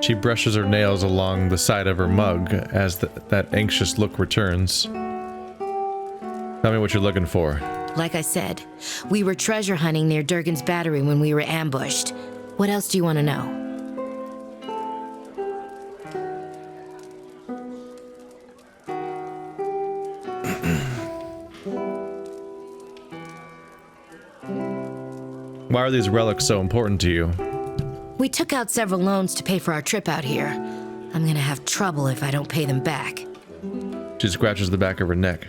She brushes her nails along the side of her mug as that anxious look returns. Tell me what you're looking for. Like I said, we were treasure hunting near Durgan's battery when we were ambushed. What else do you want to know? Why are these relics so important to you? We took out several loans to pay for our trip out here. I'm gonna have trouble if I don't pay them back. She scratches the back of her neck.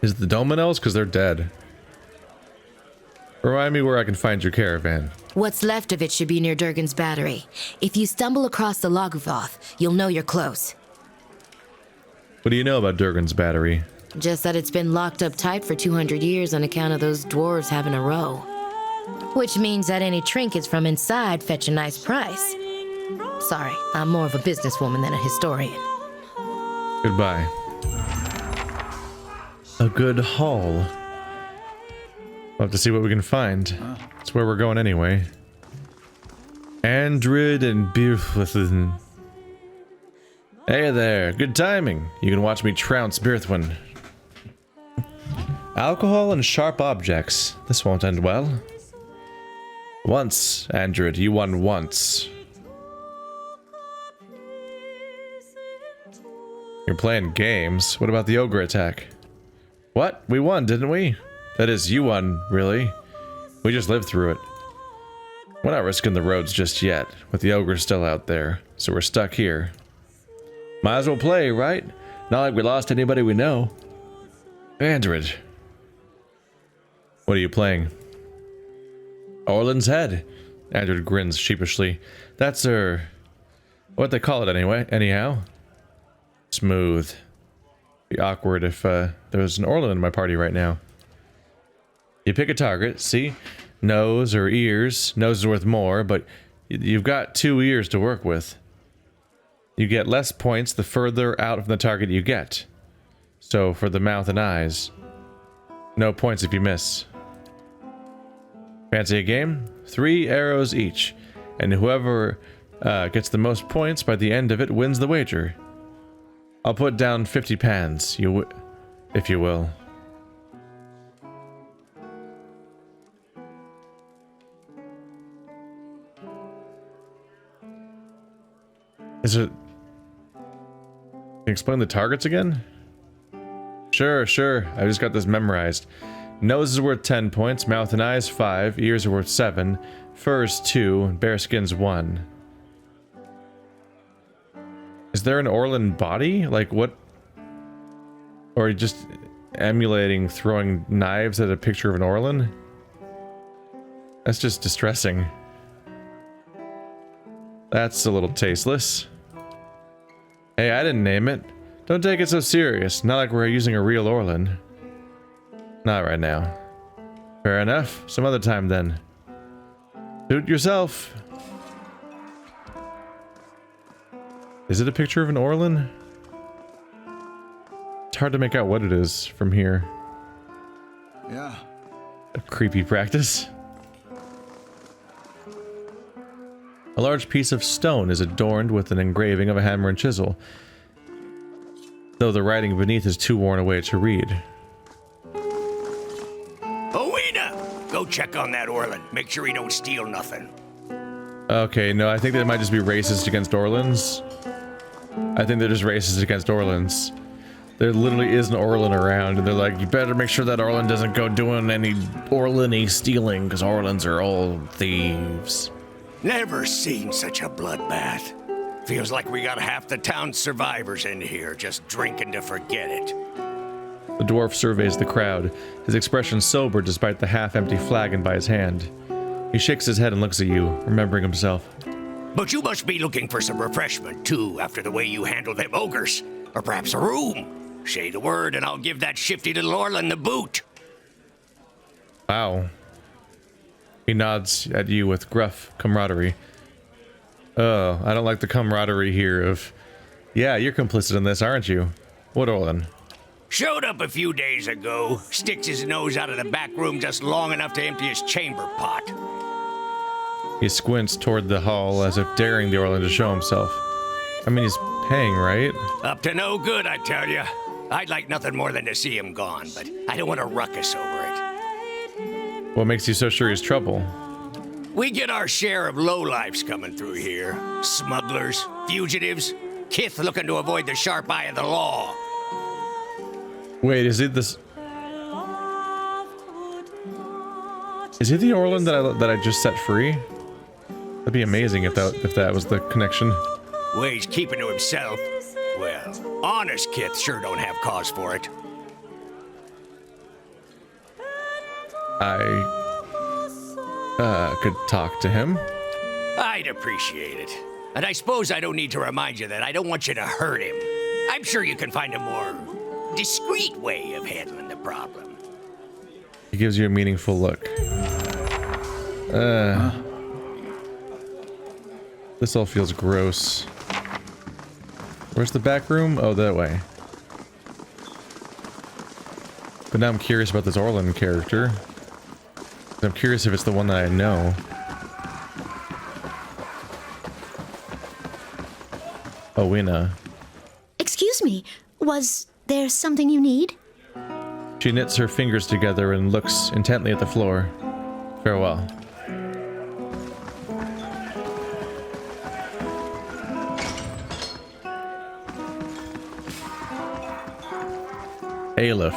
Is it the Dominels? Because they're dead. Remind me where I can find your caravan. What's left of it should be near Durgan's battery. If you stumble across the Lagufoth, you'll know you're close. What do you know about Durgan's battery? Just that it's been locked up tight for 200 years on account of those dwarves having a row. Which means that any trinkets from inside fetch a nice price. Sorry, I'm more of a businesswoman than a historian. Goodbye. A good haul. We'll have to see what we can find. That's where we're going anyway. Andrid and Birthwin. Hey there, good timing. You can watch me trounce Birthwin. Alcohol and sharp objects. This won't end well. Once, Andrid, you won once. You're playing games. What about the ogre attack? What? We won, didn't we? That is, you won, really. We just lived through it. We're not risking the roads just yet, with the ogre still out there, so we're stuck here. Might as well play, right? Not like we lost anybody we know. Andrid. What are you playing? Orland's Head. Andrid grins sheepishly. That's what they call it anyway, anyhow. Smooth. Be awkward if there was an Orland in my party right now. You pick a target, see? Nose or ears. Nose is worth more, but you've got 2 ears to work with. You get less points the further out from the target you get. So for the mouth and eyes, no points if you miss. Fancy a game? 3 arrows each, and whoever gets the most points by the end of it wins the wager. I'll put down 50 pans, if you will. Is it... Can you explain the targets again? Sure. I just got this memorized. Nose is worth 10 points, mouth and eyes 5, ears are worth 7, furs 2, bare skins 1. Is there an Orlan body? Like what? Or just emulating throwing knives at a picture of an Orlan? That's just distressing. That's a little tasteless. Hey, I didn't name it. Don't take it so serious. Not like we're using a real Orlan. Not right now. Fair enough. Some other time then. Suit yourself. Is it a picture of an Orlan? It's hard to make out what it is from here. Yeah. A creepy practice. A large piece of stone is adorned with an engraving of a hammer and chisel, though the writing beneath is too worn away to read. Owena! Go check on that Orlan. Make sure he don't steal nothing. Okay, no, I think that might just be racist against Orlans. I think they're just racist against Orlans. There literally is an Orlan around, and they're like, you better make sure that Orlan doesn't go doing any Orlan-y stealing, because Orlans are all thieves. Never seen such a bloodbath. Feels like we got half the town's survivors in here, just drinking to forget it. The dwarf surveys the crowd, his expression sober despite the half-empty flagon by his hand. He shakes his head and looks at you, remembering himself. But you must be looking for some refreshment, too, after the way you handled them ogres. Or perhaps a room. Say the word and I'll give that shifty little Orlan the boot. Wow. He nods at you with gruff camaraderie. Oh, I don't like the camaraderie here of... Yeah, you're complicit in this, aren't you? What Orlan? Showed up a few days ago, sticks his nose out of the back room just long enough to empty his chamber pot. He squints toward the hall as if daring the Orlan to show himself. I mean, he's paying, right? Up to no good, I tell ya. I'd like nothing more than to see him gone, but I don't want to ruckus over it. What makes you so sure he's trouble? We get our share of lowlifes coming through here. Smugglers, fugitives, kith looking to avoid the sharp eye of the law. Wait, is it this... Is he the Orlan that I just set free? That'd be amazing if that was the connection. Ways keeping to himself. Well, honest kith sure don't have cause for it. I could talk to him. I'd appreciate it. And I suppose I don't need to remind you that I don't want you to hurt him. I'm sure you can find a more discreet way of handling the problem. He gives you a meaningful look. This all feels gross. Where's the back room? Oh, that way. But now I'm curious about this Orlan character. I'm curious if it's the one that I know. Owena. Excuse me, was there something you need? She knits her fingers together and looks intently at the floor. Farewell. Aleph.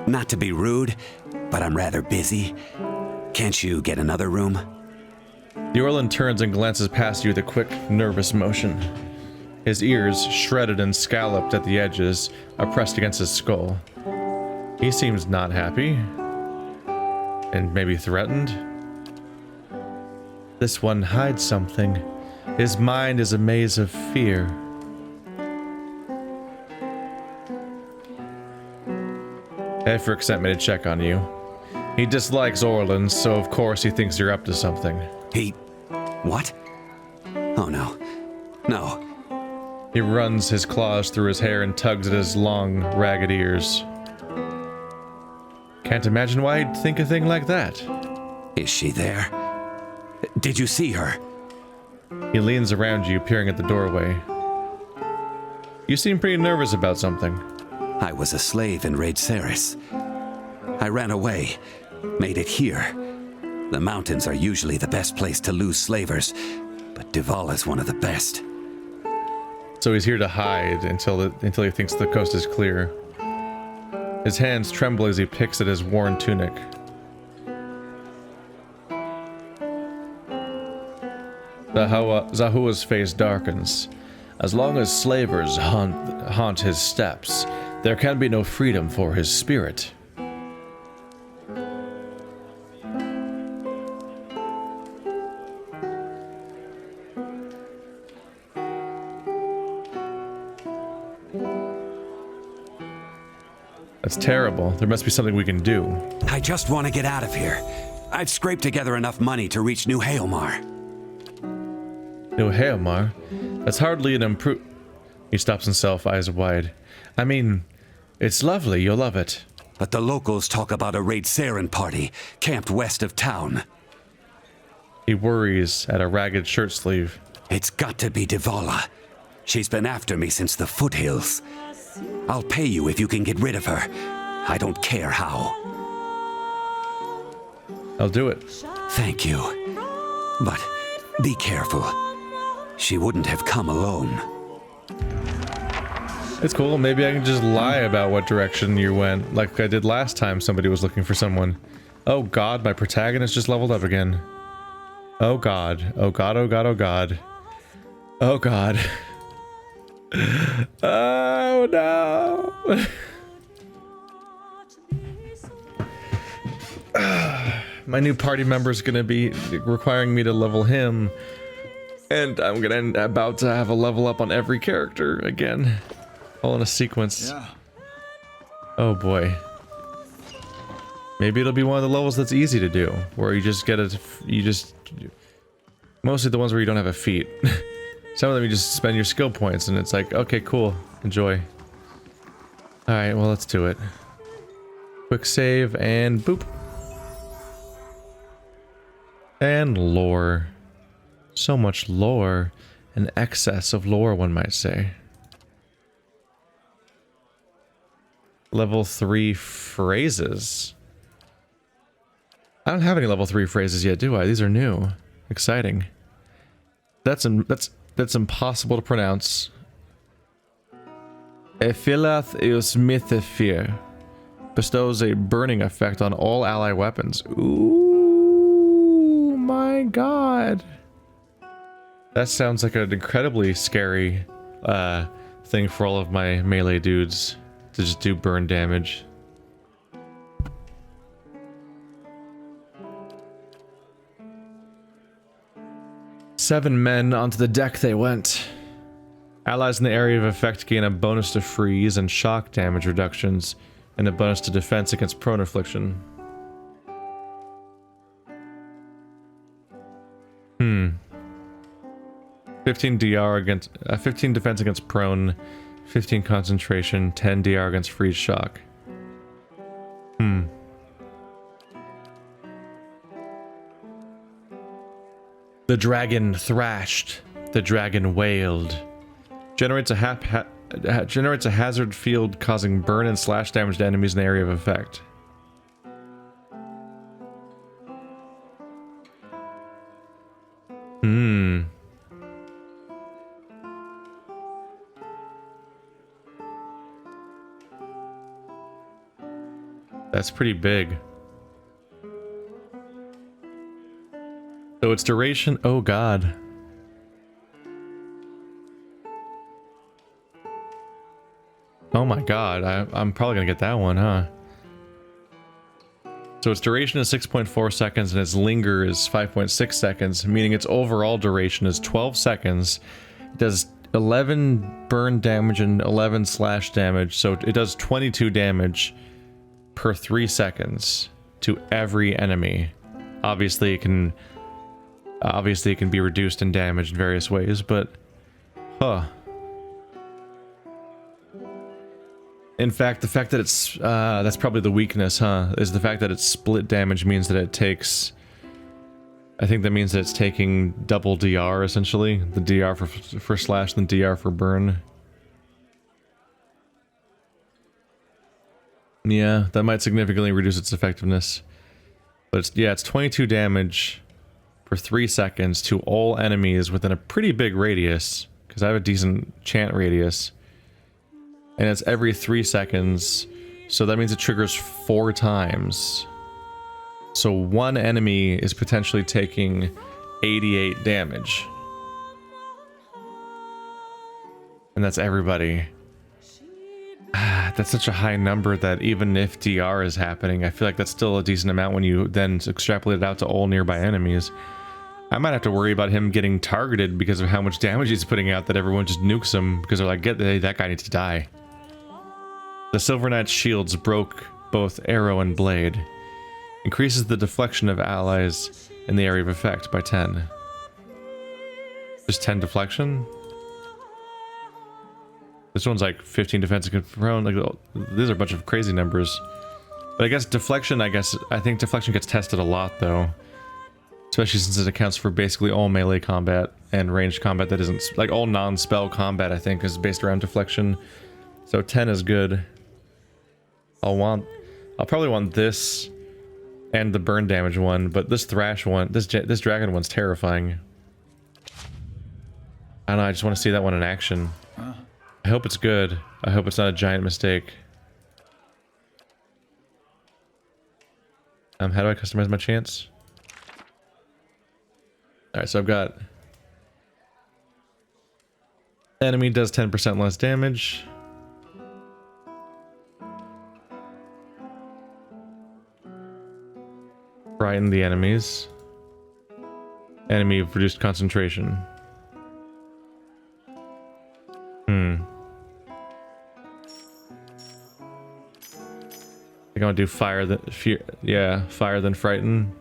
Not to be rude, but I'm rather busy. Can't you get another room? The Orlan turns and glances past you with a quick, nervous motion. His ears, shredded and scalloped at the edges, are pressed against his skull. He seems not happy. And maybe threatened. This one hides something. His mind is a maze of fear. Efric sent me to check on you. He dislikes Orlans, so of course he thinks you're up to something. He What? Oh no. No. He runs his claws through his hair and tugs at his long, ragged ears. Can't imagine why he'd think a thing like that. Is she there? Did you see her? He leans around you, peering at the doorway. You seem pretty nervous about something. I was a slave in Raid Ceres. I ran away, made it here. The mountains are usually the best place to lose slavers, but Divala's one of the best. So he's here to hide until he thinks the coast is clear. His hands tremble as he picks at his worn tunic. Zahua's face darkens. As long as slavers haunt his steps, there can be no freedom for his spirit. That's terrible. There must be something we can do. I just want to get out of here. I've scraped together enough money to reach New Haelmar. New Haelmar? That's hardly an improve. He stops himself, eyes wide. I mean, it's lovely, you'll love it. But the locals talk about a Raid Saren party, camped west of town. He worries at a ragged shirt sleeve. It's got to be Divala. She's been after me since the foothills. I'll pay you if you can get rid of her. I don't care how. I'll do it. Thank you. But be careful. She wouldn't have come alone. It's cool. Maybe I can just lie about what direction you went, like I did last time somebody was looking for someone. Oh god, my protagonist just leveled up again. Oh god. Oh god, oh god, oh god. Oh god. Oh no. My new party member is gonna be requiring me to level him, and I'm about to have a level up on every character again, all in a sequence. Yeah. Oh boy. Maybe it'll be one of the levels that's easy to do, where you just get mostly the ones where you don't have a feat. Some of them you just spend your skill points, and it's like, okay, cool, enjoy. All right, well, let's do it. Quick save and boop. And lore. So much lore. An excess of lore, one might say. Level 3 phrases. I don't have any level 3 phrases yet, do I? These are new. Exciting. That's impossible to pronounce. Ephilath Eosmithefir bestows a burning effect on all ally weapons. Ooh, my god. That sounds like an incredibly scary thing for all of my melee dudes to just do burn damage. Seven men onto the deck they went. Allies in the area of effect gain a bonus to freeze and shock damage reductions, and a bonus to defense against prone affliction. 15 DR against 15 defense against prone, 15 concentration, 10 DR against freeze shock. The dragon thrashed. The dragon wailed. Generates a hazard field causing burn and slash damage to enemies in the area of effect. That's pretty big. So its duration, oh god. Oh my god, I'm probably gonna get that one, huh? So its duration is 6.4 seconds and its linger is 5.6 seconds, meaning its overall duration is 12 seconds. It does 11 burn damage and 11 slash damage, so it does 22 damage per 3 seconds to every enemy. Obviously it can Obviously, it can be reduced and damaged in various ways, but... Huh. In fact, the fact that it's... that's probably the weakness, huh? Is the fact that it's split damage means that it takes... I think that means that it's taking double DR, essentially. The DR for slash, and DR for burn. Yeah, that might significantly reduce its effectiveness. But it's, yeah, it's 22 damage for 3 seconds to all enemies within a pretty big radius, because I have a decent chant radius. And it's every 3 seconds, so that means it triggers 4 times. So one enemy is potentially taking 88 damage. And that's everybody. That's such a high number that even if DR is happening, I feel like that's still a decent amount when you then extrapolate it out to all nearby enemies. I might have to worry about him getting targeted because of how much damage he's putting out, that everyone just nukes him because they're like, that guy needs to die. The Silver Knight's shields broke both arrow and blade. Increases the deflection of allies in the area of effect by 10. Just 10 deflection? This one's like 15 defense and prone. Like, these are a bunch of crazy numbers. But I guess deflection, I think deflection gets tested a lot though. Especially since it accounts for basically all melee combat and ranged combat that isn't, like all non-spell combat I think is based around deflection. So 10 is good. I'll probably want this and the burn damage one, but this thrash one, this dragon one's terrifying. I don't know, I just want to see that one in action. I hope it's good. I hope it's not a giant mistake. How do I customize my chants? Alright, so I've got... Enemy does 10% less damage. Frighten the enemies. Enemy of reduced concentration. I think I'm gonna do fire than fear. Yeah, fire than frighten.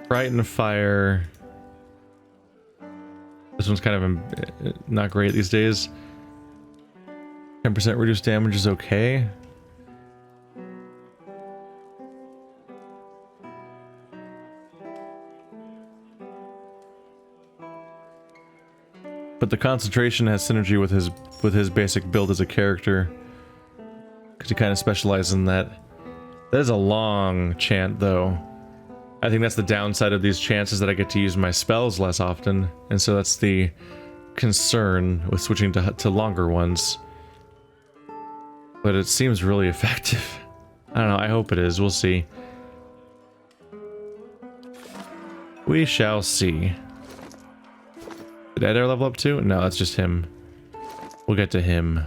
Frighten, fire. This one's kind of not great these days. 10% reduced damage is okay. But the concentration has synergy with his basic build as a character, because he kind of specializes in that. That is a long chant, though. I think that's the downside of these chants, is that I get to use my spells less often, and so that's the concern with switching to longer ones. But it seems really effective. I don't know, I hope it is, we'll see. We shall see. Did Adair level up too? No, that's just him. We'll get to him.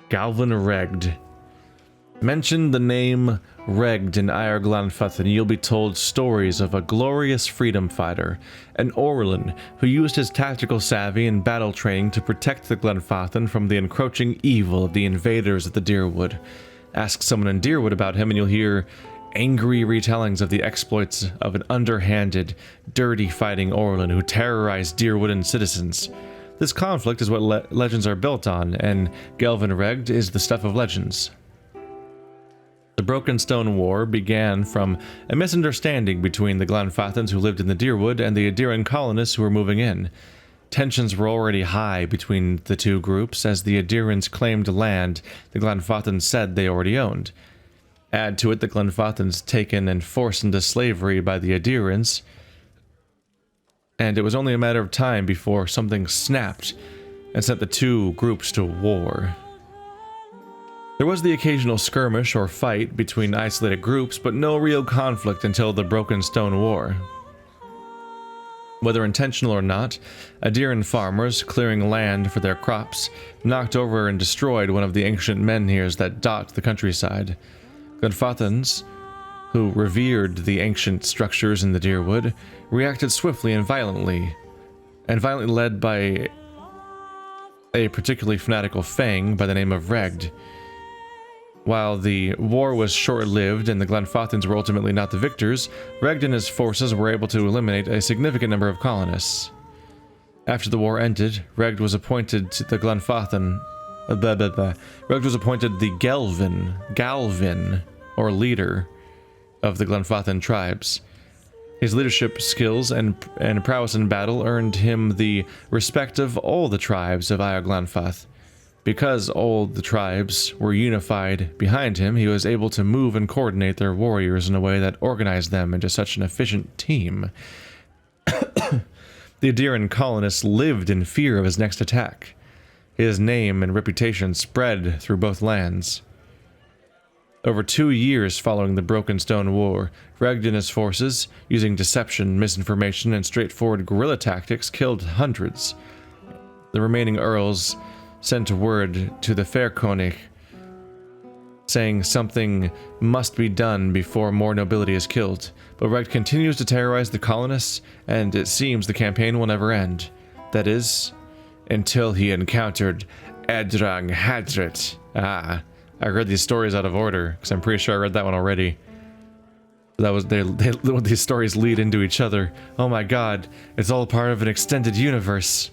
Galvin Regd. Mention the name Regd in Ire Glanfuth and you'll be told stories of a glorious freedom fighter, an Orlin who used his tactical savvy and battle training to protect the Glenfathan from the encroaching evil of the invaders at the Deerwood. Ask someone in Deerwood about him and you'll hear angry retellings of the exploits of an underhanded, dirty fighting Orlin who terrorized Deerwood and citizens. This conflict is what legends are built on, and Galvin Regd is the stuff of legends. The Broken Stone War began from a misunderstanding between the Glenfathans who lived in the Deerwood and the Adiran colonists who were moving in. Tensions were already high between the two groups as the Adirans claimed land the Glenfathans said they already owned. Add to it the Glenfathans taken and forced into slavery by the Adirans, and it was only a matter of time before something snapped and sent the two groups to war. There was the occasional skirmish or fight between isolated groups, but no real conflict until the Broken Stone War. Whether intentional or not, Adiran farmers, clearing land for their crops, knocked over and destroyed one of the ancient menhirs that dot the countryside. Glenfathans who revered the ancient structures in the Deerwood, reacted swiftly and violently led by a particularly fanatical Fang by the name of Regd. While the war was short-lived and the Glenfathans were ultimately not the victors, Regd and his forces were able to eliminate a significant number of colonists. After the war ended, Regd was appointed to the Glenfathan. Regd was appointed the Galvin, or leader of the Glenfathan tribes. His leadership skills and prowess in battle earned him the respect of all the tribes of Glenfath. Because all the tribes were unified behind him, he was able to move and coordinate their warriors in a way that organized them into such an efficient team. The Adiran colonists lived in fear of his next attack. His name and reputation spread through both lands. Over 2 years following the Broken Stone War, Regd and his forces, using deception, misinformation, and straightforward guerrilla tactics, killed hundreds. The remaining earls sent word to the Fairkönig, saying something must be done before more nobility is killed. But Regd continues to terrorize the colonists, and it seems the campaign will never end. That is, until he encountered Edrang Hadrit. I read these stories out of order, because I'm pretty sure I read that one already. That was these stories lead into each other. Oh my god, it's all part of an extended universe.